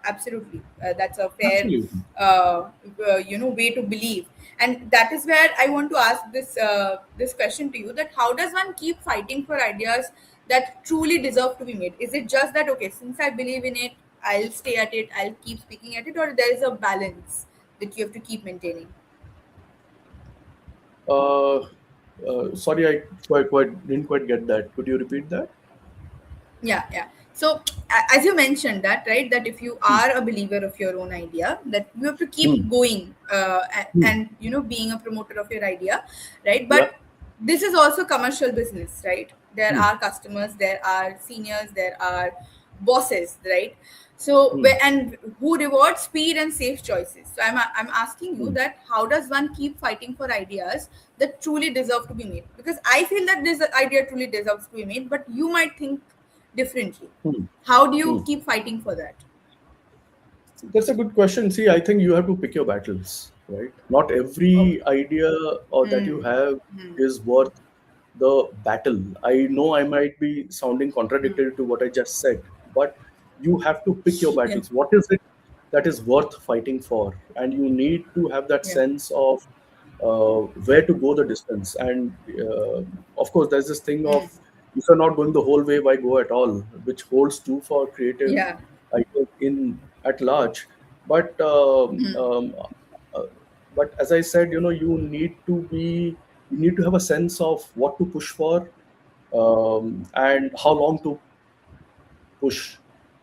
Absolutely, that's a fair, absolutely. way to believe. And that is where I want to ask this question to you: that how does one keep fighting for ideas that truly deserve to be made? Is it just that, okay, since I believe in it, I'll stay at it, I'll keep speaking at it, or there is a balance that you have to keep maintaining? Uh, Sorry, I quite didn't quite get that. Could you repeat that? Yeah, yeah. So as you mentioned that, right, that if you Hmm. are a believer of your own idea, that you have to keep Hmm. going, Hmm. and being a promoter of your idea, right? Yeah. But this is also commercial business, right? There Hmm. are customers, there are seniors, there are bosses, right? So Hmm. and who rewards speed and safe choices. So I'm asking you Hmm. that how does one keep fighting for ideas that truly deserve to be made? Because I feel that this idea truly deserves to be made, but you might think differently. Hmm. How do you Hmm. keep fighting for that? That's a good question. See, I think you have to pick your battles, right? Not Okay. every idea or that you Hmm. have Hmm. is worth the battle. I know I might be sounding Hmm. contradictory to what I just said, but you have to pick your Yeah. battles. What is it that is worth fighting for? And you need to have that Yeah. sense of where to go the distance. And of course, there's this thing of Hmm. if you're not going the whole way, why go at all? Which holds true for creative Yeah. ideas in at large. But uh, but as I said, you need to have a sense of what to push for, and how long to push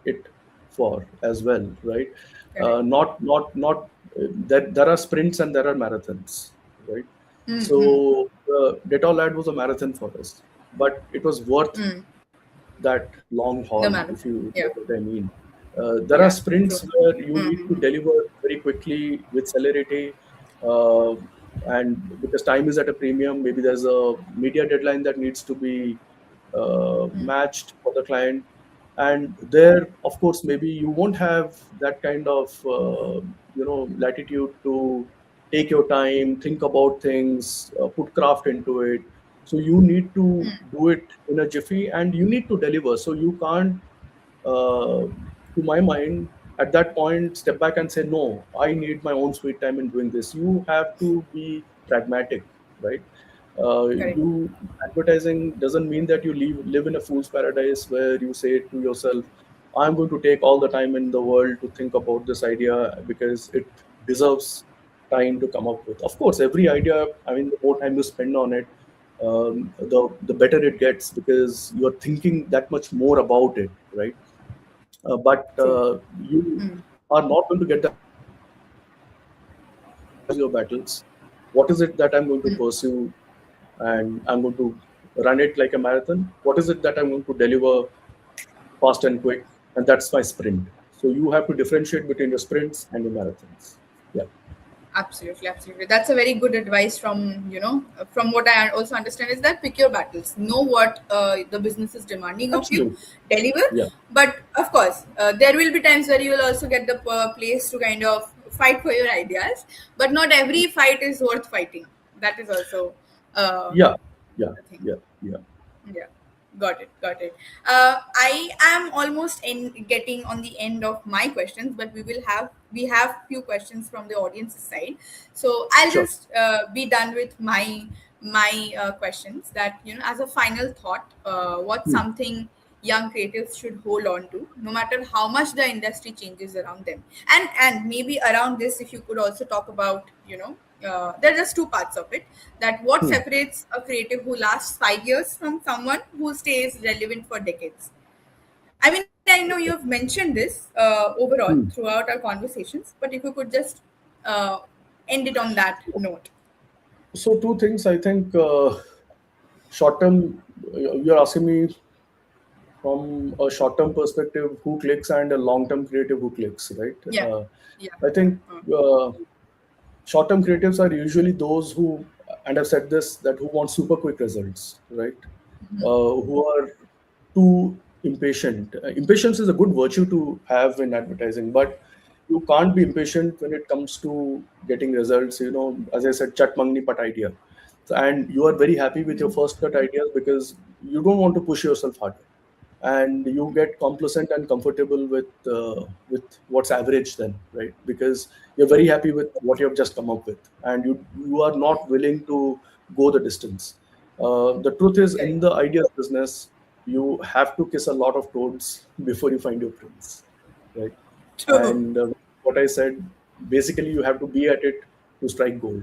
it for as well, right? Correct. Not there are sprints and there are marathons, right? Hmm. So the Dettol ad was a marathon for us, but it was worth Hmm. that long The haul, if marathon. you Yeah. get what I mean. There are Yeah. True. sprints where you need to Hmm. deliver very quickly with celerity, uh, and because time is at a premium, maybe there's a media deadline that needs to be matched for the client. And there, of course, maybe you won't have that kind of latitude to take your time, think about things, put craft into it. So you need to do it in a jiffy, and you need to deliver. So you can't, to my mind, at that point, step back and say, no, I need my own sweet time in doing this. You have to be pragmatic, right? Correct. You Advertising doesn't mean that you live in a fool's paradise where you say to yourself, I'm going to take all the time in the world to think about this idea because it deserves time to come up with. Of course, every idea, I mean, the more time you spend on it, the better it gets because you're thinking that much more about it, right? But True. you Hmm. are not going to get that as your battles. What is it that I'm going to pursue, and I'm going to run it like a marathon? What is it that I'm going to deliver fast and quick? And that's my sprint. So you have to differentiate between your sprints and your marathons. Yeah, Absolutely, absolutely. That's a very good advice from from what I also understand is that pick your battles. Know what the business is demanding of you, absolutely. deliver. Yeah, But of course, there will be times where you will also get the place to kind of fight for your ideas. But not every fight is worth fighting. That is also uh, yeah, yeah, the thing. yeah, yeah. Yeah, got it, got it. I am almost in getting on the end of my questions, but we have few questions from the audience's side. So I'll Sure. just be done with my questions. That as a final thought, what's Hmm. something young creatives should hold on to, no matter how much the industry changes around them, and maybe around this, if you could also talk about there are just two parts of it, that what Hmm. separates a creative who lasts 5 years from someone who stays relevant for decades. I mean, I know you have mentioned this overall Hmm. throughout our conversations, but if you could just uh, end it on that note. So two things I think, short term. You're asking me from a short term perspective who clicks and a long term creative who clicks, right? Yeah, yeah, I yeah. think short term creatives are usually those who, and I've said this, that who want super quick results, right? Who are too impatient. Impatience is a good virtue to have in advertising, but you can't be impatient when it comes to getting results. As I said, chat mangni pat idea. And you are very happy with your first cut ideas because you don't want to push yourself harder, and you get complacent and comfortable with what's average then, right? Because you're very happy with what you have just come up with, and you are not willing to go the distance. The truth is, in Correct. the ideas business, you have to kiss a lot of toads before you find your prince, right? True. And what I said, basically, you have to be at it to strike gold.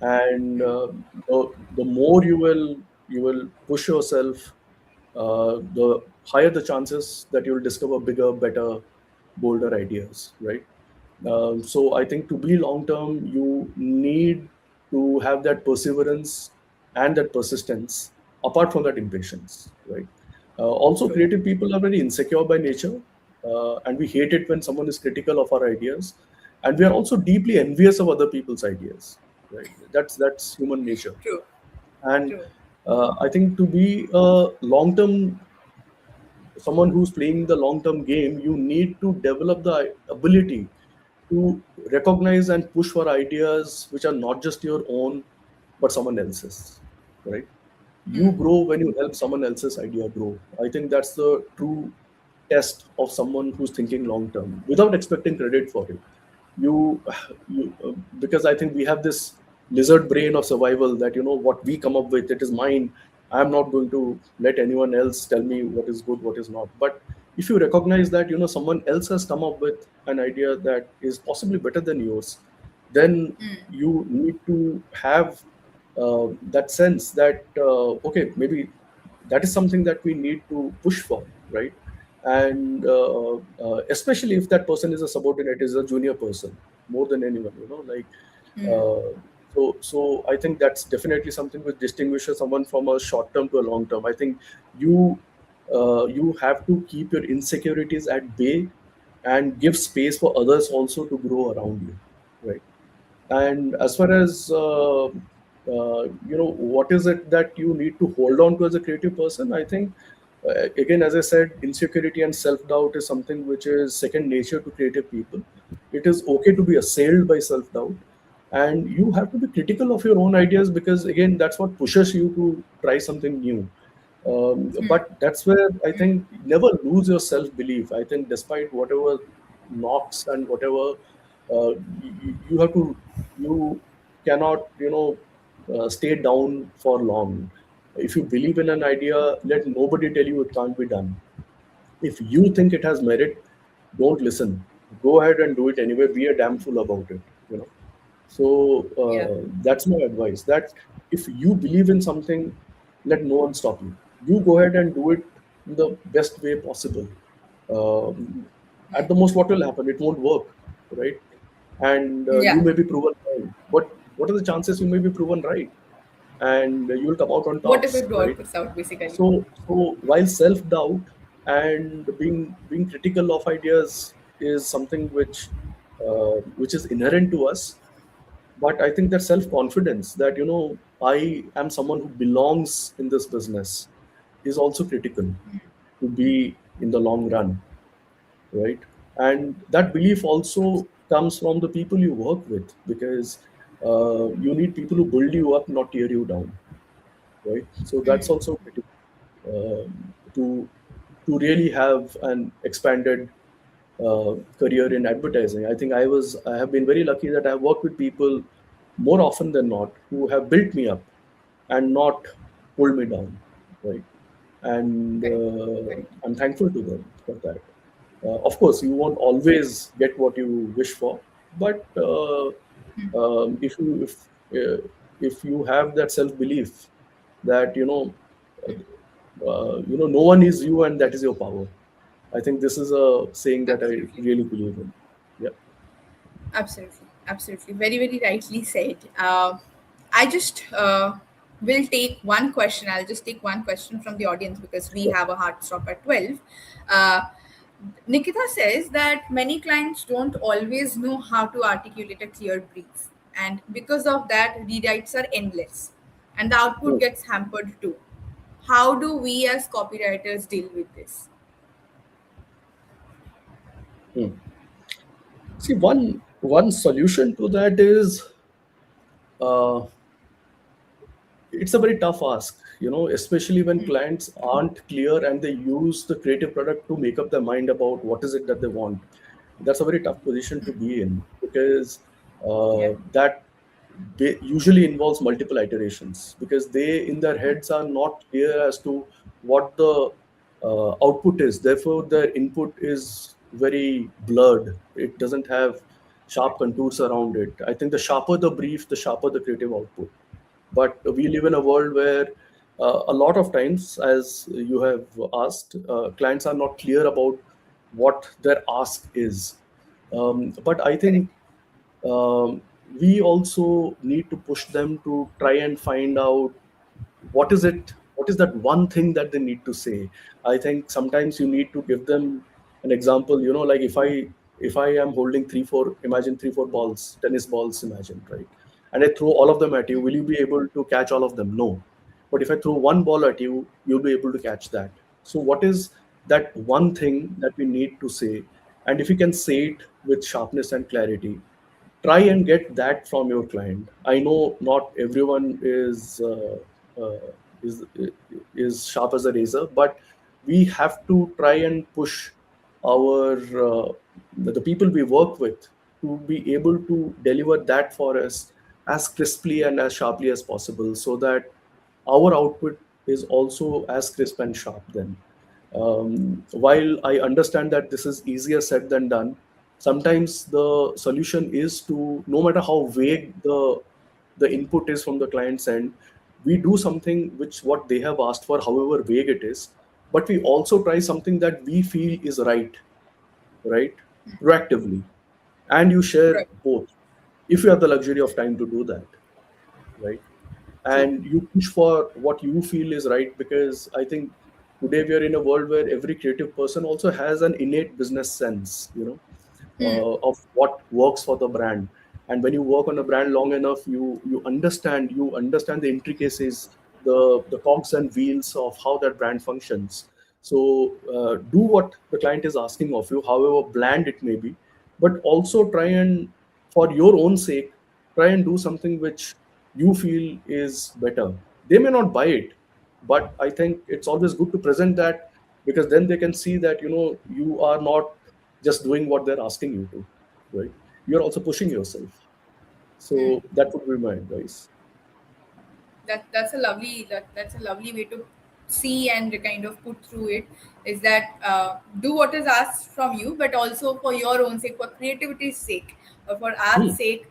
and the more you will push yourself, the higher the chances that you'll discover bigger, better, bolder ideas, right? So I think to be long term, you need to have that perseverance and that persistence, apart from that impatience, right? Also, True. creative people are very insecure by nature, and we hate it when someone is critical of our ideas, and we are also deeply envious of other people's ideas, right? That's human nature, True. and True. I think to be a long term someone who's playing the long term game, you need to develop the ability to recognize and push for ideas which are not just your own but someone else's, right? You grow when you help someone else's idea grow. I think that's the true test of someone who's thinking long term without expecting credit for it. You because I think we have this lizard brain of survival that what we come up with, it is mine. I'm not going to let anyone else tell me what is good, what is not. But if you recognize that someone else has come up with an idea that is possibly better than yours, then you need to have that sense that okay, maybe that is something that we need to push for, right? And especially if that person is a subordinate, is a junior person, more than anyone, like uh, so I think that's definitely something which distinguishes someone from a short term to a long term. I think you you have to keep your insecurities at bay and give space for others also to grow around you, right? And as far as what is it that you need to hold on to as a creative person, I think again, as I said, insecurity and self doubt is something which is second nature to creative people. It is okay to be assailed by self doubt, and you have to be critical of your own ideas because again, that's what pushes you to try something new. But that's where I think never lose your self belief. I think despite whatever knocks and whatever, you have to, you cannot, stay down for long. If you believe in an idea, let nobody tell you it can't be done. If you think it has merit, don't listen. Go ahead and do it anyway. Be a damn fool about it. So Yeah. that's my advice. That if you believe in something, let no one stop you. You go ahead and do it in the best way possible. Um, at the most, what will happen? It won't work, right? And you Yeah. may be proven wrong. But what are the chances you may be proven right? And you will come out on What if tops, it right? works out, basically? So while self doubt and being critical of ideas is something which is inherent to us, but I think that self confidence that I am someone who belongs in this business is also critical to be in the long run, right? And that belief also comes from the people you work with because you need people who build you up, not tear you down, right? So that's also critical to really have an expanded career in advertising. I think I have been very lucky that I've worked with people more often than not who have built me up and not pulled me down, right? And Correct. Correct. I'm thankful to them for that. Of course, you won't always get what you wish for, but if you have that self belief that no one is you and that is your power. I think this is a saying that I Absolutely. really believe in. Yeah. Absolutely, absolutely. Very, very rightly said. I just will take one question. I'll just take one question from the audience because we Sure. have a hard stop at 12. Uh, Nikita says that many clients don't always know how to articulate a clear brief. And because of that, rewrites are endless and the output Hmm. gets hampered too. How do we as copywriters deal with this? Hmm. See, one solution to that is uh, it's a very tough ask, especially when clients aren't clear and they use the creative product to make up their mind about what is it that they want. That's a very tough position to be in because Yeah. that usually involves multiple iterations because they in their heads are not clear as to what the output is. Therefore, their input is very blurred. It doesn't have sharp contours around it. I think the sharper the brief, the sharper the creative output. But we live in a world where a lot of times, as you have asked, clients are not clear about what their ask is. But I Correct. think we also need to push them to try and find out what is that one thing that they need to say. I think sometimes you need to give them an example, like if I am holding imagine 3 4 balls, tennis balls, imagine, right? And I throw all of them at you, will you be able to catch all of them? No. But if I throw one ball at you, you'll be able to catch that. So what is that one thing that we need to say? And if you can say it with sharpness and clarity, try and get that from your client. I know not everyone uh, is is sharp as a razor, but we have to try and push our the people we work with to be able to deliver that for us as crisply and as sharply as possible, so that our output is also as crisp and sharp then. While I understand that this is easier said than done, sometimes the solution is to, no matter how vague the input is from the client's end, we do something which what they have asked for, however vague it is, but we also try something that we feel is right, proactively, and you share Right. both if you have the luxury of time to do that, right? True. And you push for what you feel is right, because I think today we are in a world where every creative person also has an innate business sense, of what works for the brand. And when you work on a brand long enough, you understand the intricacies, the cogs and wheels of how that brand functions. So do what the client is asking of you, however bland it may be, but also try and, for your own sake, try and do something which you feel is better. They may not buy it, but I think it's always good to present that, because then they can see that you are not just doing what they're asking you to, right? You're also pushing yourself. So that would be my advice. That's a lovely way to see and kind of put through it, is that do what is asked from you, but also for your own sake, for creativity's sake, or for art's Hmm. sake,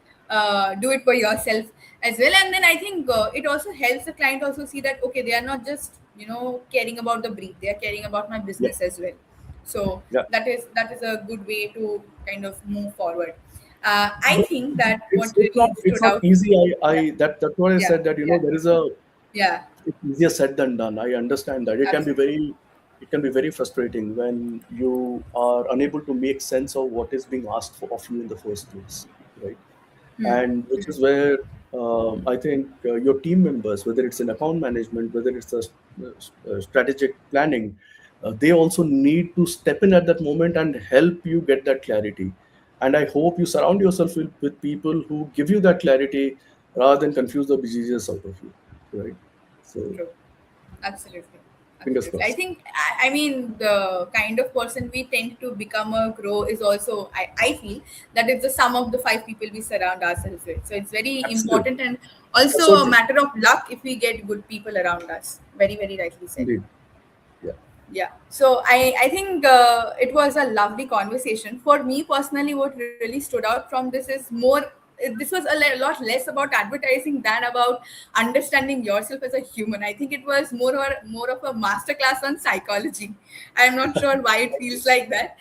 do it for yourself as well. And then I think it also helps the client also see that okay, they are not just caring about the brief, they are caring about my Yeah, business as well. So yeah. that is a good way to kind of move forward. I But think that it's what it's not really it's stood not out. easy. Yeah, That's what I yeah, said, that yeah, there is a yeah. it's easier said than done. I understand that Absolutely. it can be very frustrating when you are unable to make sense of what is being asked for of you in the first place, right? And which is where I think your team members, whether it's in account management, whether it's strategic planning, they also need to step in at that moment and help you get that clarity. And I hope you surround yourself with people who give you that clarity rather than confuse the bejesus out of you, right? So True. Absolutely. fingers Absolutely. I crossed. think, I mean, the kind of person we tend to become or grow is also, I feel, that it's the sum of the five people we surround ourselves with. So it's very Absolutely. important and That's also so a true. matter of luck if we get good people around us. Very, very rightly said. Indeed. Yeah. Yeah. So I think it was a lovely conversation. For me personally, what really stood out from this is more. This was lot less about advertising than about understanding yourself as a human. I think it was more of a masterclass on psychology. I'm not sure why it feels like that,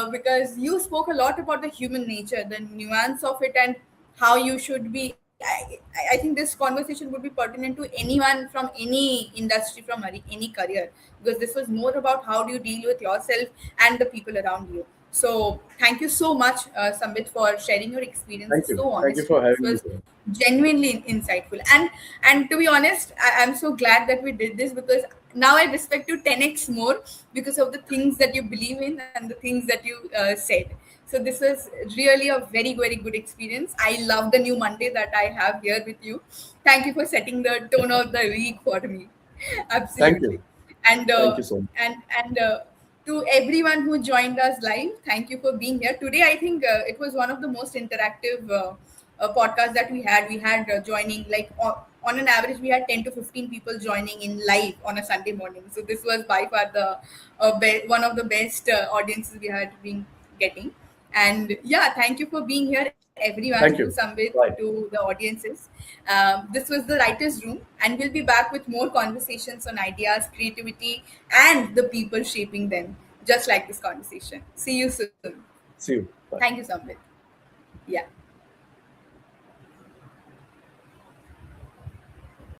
because you spoke a lot about the human nature, the nuance of it, and how you should be. I think this conversation would be pertinent to anyone from any industry, from any career, because this was more about how do you deal with yourself and the people around you. So thank you so much, Sambit, for sharing your experiences Thank you. so Thank you honestly. for This having me was here. genuinely insightful, and to be honest, I'm so glad that we did this, because now I respect you 10x more because of the things that you believe in and the things that you said. So this was really a very, very good experience. I love the new Monday that I have here with you. Thank you for setting the tone of the week for me. Thank Absolutely. you. And Thank you so much. to everyone who joined us live, thank you for being here today. I think it was one of the most interactive podcasts that we had. We had joining, like on an average, we had 10 to 15 people joining in live on a Sunday morning. So this was by far the one of the best audiences we had been getting. And yeah, thank you for being here, everyone, to Thank you. Sambit, Bye. to the audiences. This was the Writers' Room, and we'll be back with more conversations on ideas, creativity, and the people shaping them, just like this conversation. See you soon. See you. Thank Bye. you, Sambit. Yeah.